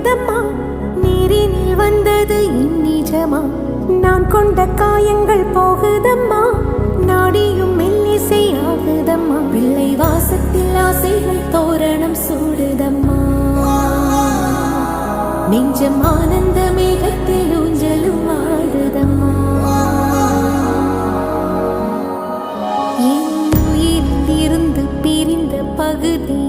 பொங்குதம்மா, நீரினில் வந்தது என் நிஜமா. நான் கொண்ட காயங்கள் போகுதம்மா, நாடியும் மெல்லிசை ஆகுதம்மா. பிள்ளை வாசத்தில் ஆசைகள் தோரணம் சூடுதம்மா, நெஞ்சம் ஆனந்த மேகத்தில் ஊஞ்சலும் ஆடுதம்மா. என் உயிரில் இருந்து பிரிந்த பகுதி